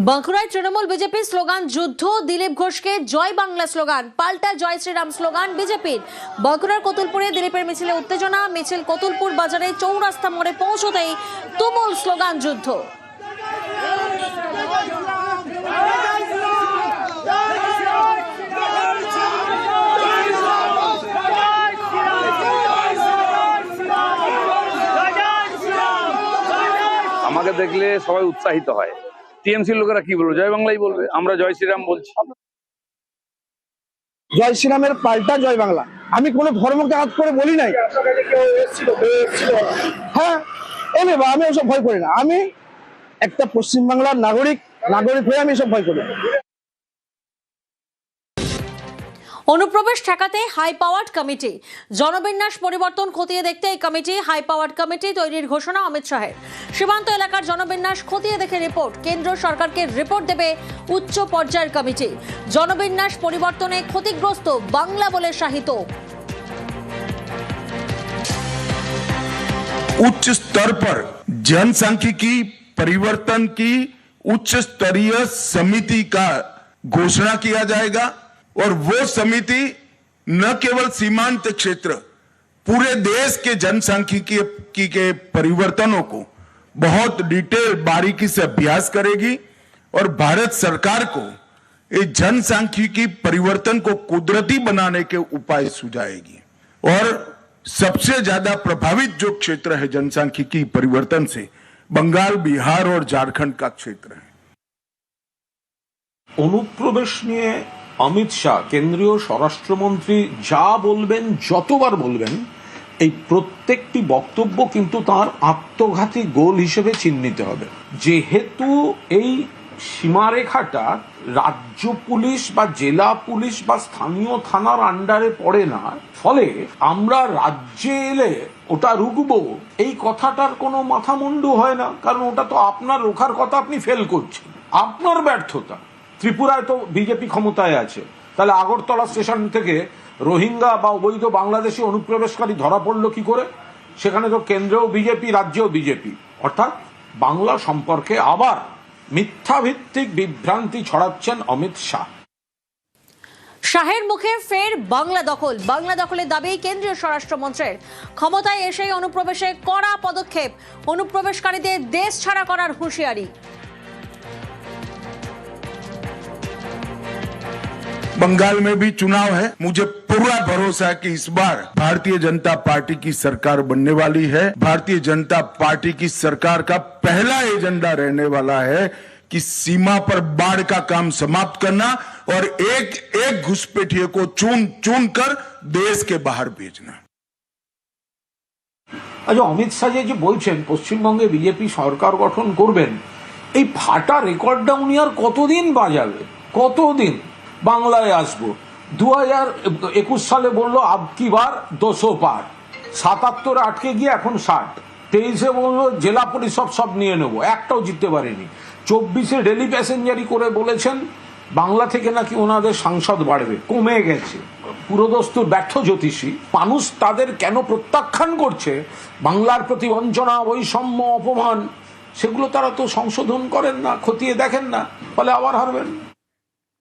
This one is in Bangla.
বাঁকুড়ায় তৃণমূল বিজেপির স্লোগান যুদ্ধ, দিলীপ ঘোষকে জয় বাংলা স্লোগান, পাল্টা জয় শ্রীরাম স্লোগান বিজেপির। বাঁকুড়ার কতুলপুরে দিলীপের মিছিলে উত্তেজনা, মিছিল কতুলপুর বাজারে চৌরাস্তা মোড়ে পৌঁছতেই তুমুল স্লোগান যুদ্ধ। আমাকে দেখলে সবাই উৎসাহিত হয়। টিএমসি লোকেরা কি বলবে? জয় বাংলাই বলবে। আমরা জয় শ্রীরাম বলছি। জয় শ্রীরামের পাল্টা জয় বাংলা। আমি কোনো ধর্মকে হাত করে বলি নাই। হ্যাঁ এনে বা আমি ওসব ভয় করি না। আমি একটা পশ্চিমবাংলার নাগরিক হয়ে আমি এসব ভয় করি। অনুপ্রবেশ ঠেকাতে হাই পাওয়ার্ড কমিটি, জনবিন্যাস পরিবর্তন খতিয়ে দেখতে এই কমিটি, হাই পাওয়ার্ড কমিটি তৈরির ঘোষণা অমিত শাহের। সীমান্ত এলাকার জনবিন্যাস খতিয়ে দেখে রিপোর্ট, কেন্দ্র সরকারকে রিপোর্ট দেবে উচ্চ পর্যায়ের কমিটি। জনবিন্যাস পরিবর্তনে ক্ষতিগ্রস্ত বাংলা বলে শাহিত। उच्च स्तर पर जनसांख्यिकी परिवर्तन की उच्च स्तरीय समिति का घोषणा किया जाएगा और वो समिति न केवल सीमांत क्षेत्र, पूरे देश के जनसांख्यिकी के परिवर्तनों को बहुत डिटेल बारीकी से अभ्यास करेगी और भारत सरकार को इस जनसांख्यिकी परिवर्तन को कुदरती बनाने के उपाय सुझाएगी। और सबसे ज्यादा प्रभावित जो क्षेत्र है जनसांख्यिकी परिवर्तन से, बंगाल, बिहार और झारखंड का क्षेत्र है। অনুপ্রবেশ নিয়ে অমিত শাহ কেন্দ্রীয় স্বরাষ্ট্রমন্ত্রী যা বলবেন, যতবার বলবেন, এই প্রত্যেকটি বক্তব্য কিন্তু তার আত্মঘাতী গোল হিসেবে চিহ্নিত হবে। যেহেতু এই সীমারেখাটা রাজ্য পুলিশ বা জেলা পুলিশ বা স্থানীয় থানার আন্ডারে পড়ে না, ফলে আমরা রাজ্যে এলে ওটা রুখবো এই কথাটার কোনো মাথামুন্ডু হয় না। কারণ ওটা তো আপনার রোখার কথা আপনি ফেল করছেন, আপনার ব্যর্থতা। ত্রিপুরায় তো বিজেপি ক্ষমতায় আছে, তাহলে আগরতলা স্টেশন থেকে রোহিঙ্গা বা অবৈধ বাংলাদেশি অনুপ্রবেশকারী ধরা পড়লো কি করে? সেখানে তো কেন্দ্রেও বিজেপি, রাজ্যেও বিজেপি। অর্থাৎ বাংলা সম্পর্কে আবার মিথ্যাভিত্তিক বিভ্রান্তি ছড়াচ্ছেন অমিত শাহ। শাহের মুখে ফের বাংলা দখল, বাংলা দখলের দাবি কেন্দ্রীয় স্বরাষ্ট্রমন্ত্রীর। ক্ষমতায় এসেই অনুপ্রবেশে কড়া পদক্ষেপ, অনুপ্রবেশকারীদের দেশ ছাড়া করার হুঁশিয়ারি। बंगाल में भी चुनाव है, मुझे पूरा भरोसा है कि इस बार भारतीय जनता पार्टी की सरकार बनने वाली है। भारतीय जनता पार्टी की सरकार का पहला एजेंडा रहने वाला है कि सीमा पर बाढ़ का काम समाप्त करना और एक एक घुसपैठिए को चुन चुन कर देश के बाहर भेजना। আচ্ছা, অমিত শাহ যে বলছেন পশ্চিমবঙ্গে বিজেপি সরকার গঠন করবেন, এই ফাটা রেকর্ডটা উনি আর কতদিন বাজাবে? কতদিন বাংলায় আসবো? 2021 সালে বললো আবকি বার 200 পার, 77 আটকে গিয়ে এখন 60, 23-এ বললো জেলা পরিষদ সব নিয়ে নেবো, একটাও জিততে পারেনি। 24-এ ডেলি প্যাসেঞ্জারি করে বলেছেন বাংলা থেকে নাকি ওনাদের সাংসদ বাড়বে, কমে গেছে। পুরোদস্তুর ব্যর্থ জ্যোতিষী মানুষ তাদের কেন প্রত্যাখ্যান করছে, বাংলার প্রতি বঞ্চনা, বৈষম্য, অপমান, সেগুলো তারা তো সংশোধন করেন না, খতিয়ে দেখেন না, ফলে আবার হারবেন।